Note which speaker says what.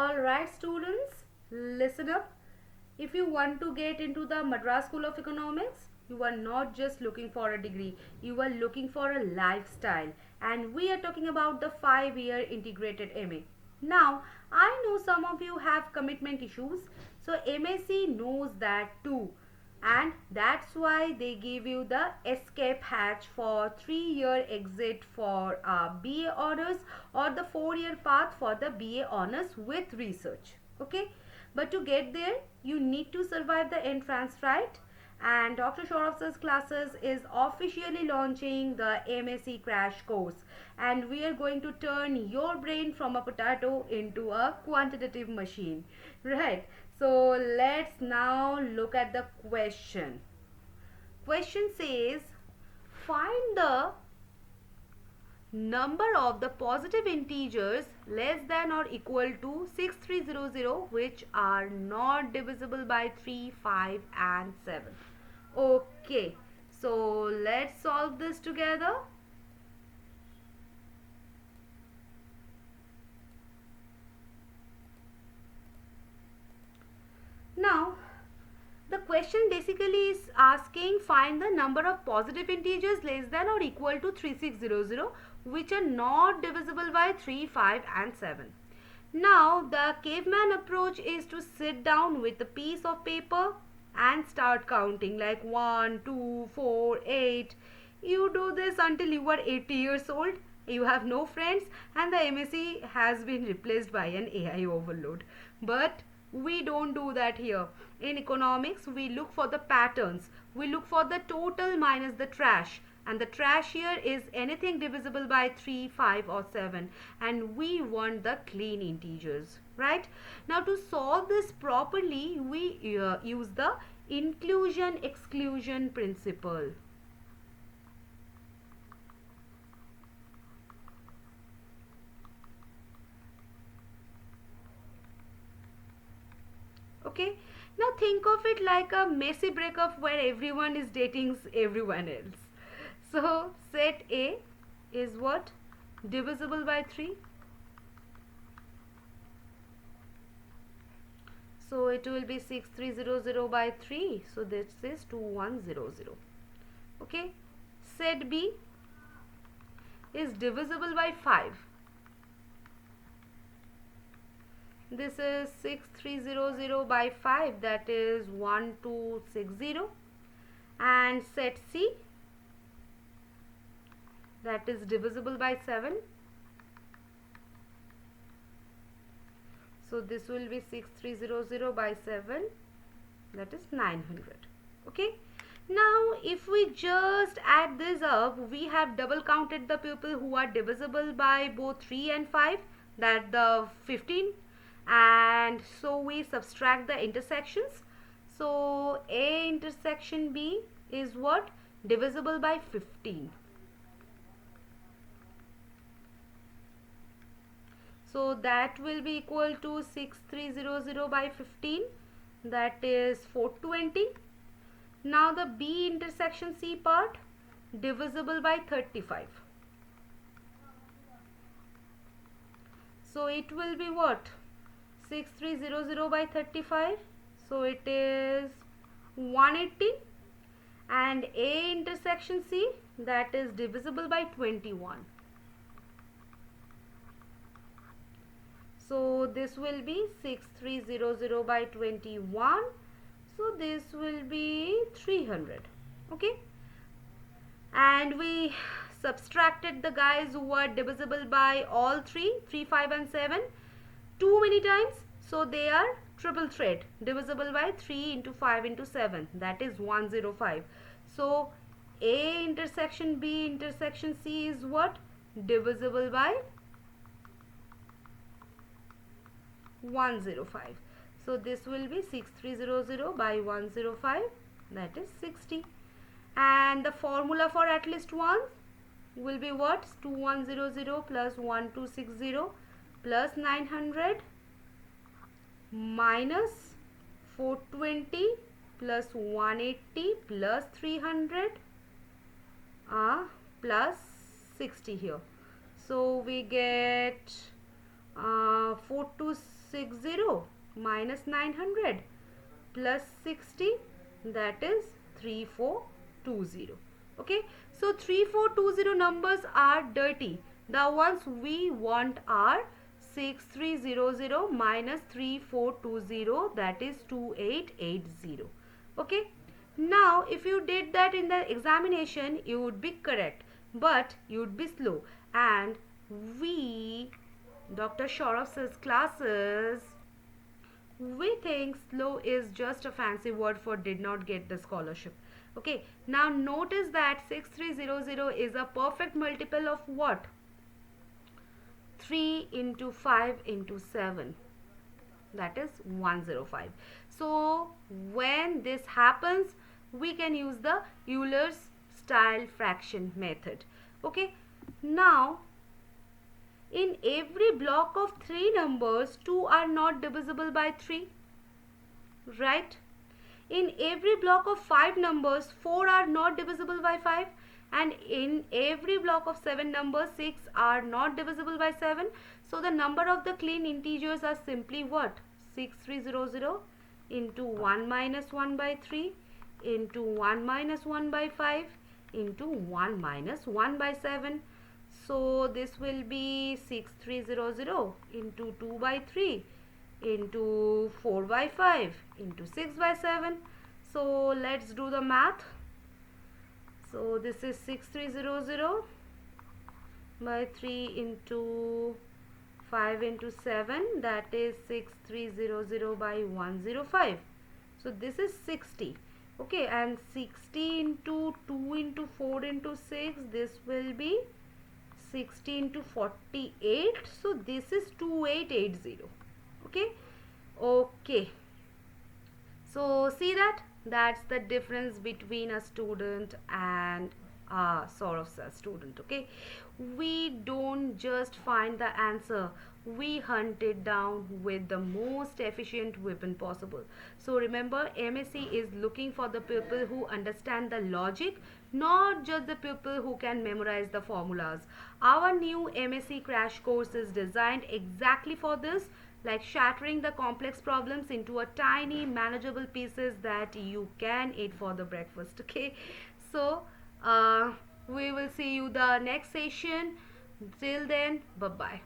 Speaker 1: Alright students, listen up. If you want to get into the Madras School of Economics, you are not just looking for a degree, you are looking for a lifestyle. And we are talking about the 5-year integrated MA. Now, I know some of you have commitment issues, so MSc knows that too. And that's why they give you the escape hatch for 3-year exit for BA honors or the 4-year path for the BA honors with research. Okay, but to get there you need to survive the entrance, right? And Dr. Sourav's classes is officially launching the MSc crash course, and we are going to turn your brain from a potato into a quantitative machine, right? So let's now look at the question. Question says, find the number of the positive integers less than or equal to 6300 which are not divisible by 3, 5 and 7. Okay, so let's solve this together. Now, the question basically is asking find the number of positive integers less than or equal to 3600 which are not divisible by 3, 5 and 7. Now, the caveman approach is to sit down with a piece of paper and start counting like 1, 2, 4, 8. You do this until you are 80 years old. You have no friends and the MSc has been replaced by an AI overload. But we don't do that here. In economics, we look for the patterns. We look for the total minus the trash. And the trash here is anything divisible by 3, 5 or 7. And we want the clean integers, right? Now to solve this properly, we use the inclusion-exclusion principle. Okay, now think of it like a messy breakup where everyone is dating everyone else. So set A is what? Divisible by 3. So it will be 6300 by 3. So this is 2100. Okay. Set B is divisible by 5. This is 6300 by 5, that is 1260. And set C, that is divisible by 7. So this will be 6300 by 7, that is 900. Okay. Now if we just add this up, we have double counted the people who are divisible by both 3 and 5, that the 15. And so we subtract the intersections. So A intersection B is what? Divisible by 15. So that will be equal to 6300 by 15, that is 420. Now the B intersection C part, divisible by 35. So it will be what? 6300 by 35. So it is 180. And A intersection C, that is divisible by 21. So this will be 6300 by 21. So this will be 300. Okay. And we subtracted the guys who are divisible by all 3, 3, 5 and 7 too many times. So they are triple thread, divisible by 3 into 5 into 7, that is 105. So A intersection B intersection C is what? Divisible by 105. So this will be 6300 by 105, that is 60. And the formula for at least one will be what? 2100 plus 1260 plus 900 minus 420 plus 180 plus 300 plus 60 here. So we get 4 to 260 minus 900 plus 60, that is 3420. Okay, so 3420 numbers are dirty. The ones we want are 6300 minus 3420, that is 2880. Okay, now if you did that in the examination, you would be correct, but you would be slow. And we, Dr. Saurav's classes, we think slow is just a fancy word for did not get the scholarship. Okay, now notice that 6300 is a perfect multiple of what? 3 into 5 into 7, that is 105. So when this happens, we can use the Euler's style fraction method. Okay, now in every block of 3 numbers, 2 are not divisible by 3, right? In every block of 5 numbers, 4 are not divisible by 5, and in every block of 7 numbers, 6 are not divisible by 7. So the number of the clean integers are simply what? 6300 into 1 minus 1 by 3 into 1 minus 1 by 5 into 1 minus 1 by 7. So this will be 6300 into 2 by 3 into 4 by 5 into 6 by 7. So let's do the math. So this is 6300 by 3 into 5 into 7, that is 6300 by 105. So this is 60. Okay, and 60 into 2 into 4 into 6, this will be 60 into 48. So this is 2880. Okay, so see that? That's the difference between a student and a Saurav's student. Okay, we don't just find the answer, we hunt it down with the most efficient weapon possible. So remember, MSc is looking for the people who understand the logic, not just the people who can memorize the formulas. Our new MSc crash course is designed exactly for this, like shattering the complex problems into a tiny manageable pieces that you can eat for the breakfast. Okay, so we will see you the next session. Till then, bye bye.